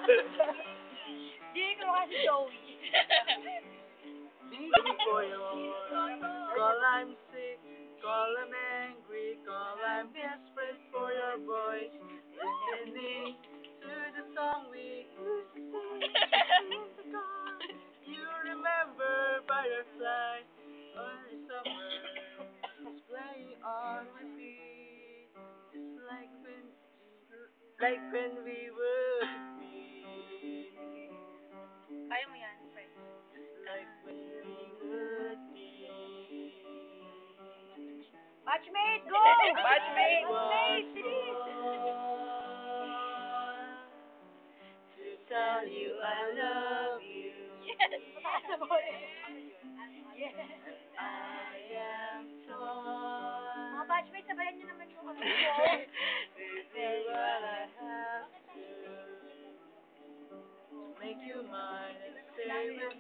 Hindi ko kasi Joey. Baby for you, call I'm sick, call I'm angry, call I'm desperate for your voice. Listening to the song we used to sing in the car. You remember Butterfly on the summer, it's playing on repeat, just like when we would be, Kaya mo yan, friend. just like when we would be. Batchmate, go! Batchmate! Batchmate, bilis! To tell you I love you. Yes! Mataas na po eh. Yes. I am torn. Mga batchmate, sabayan nyo naman yung ano. To do what I have to make you mine and stay with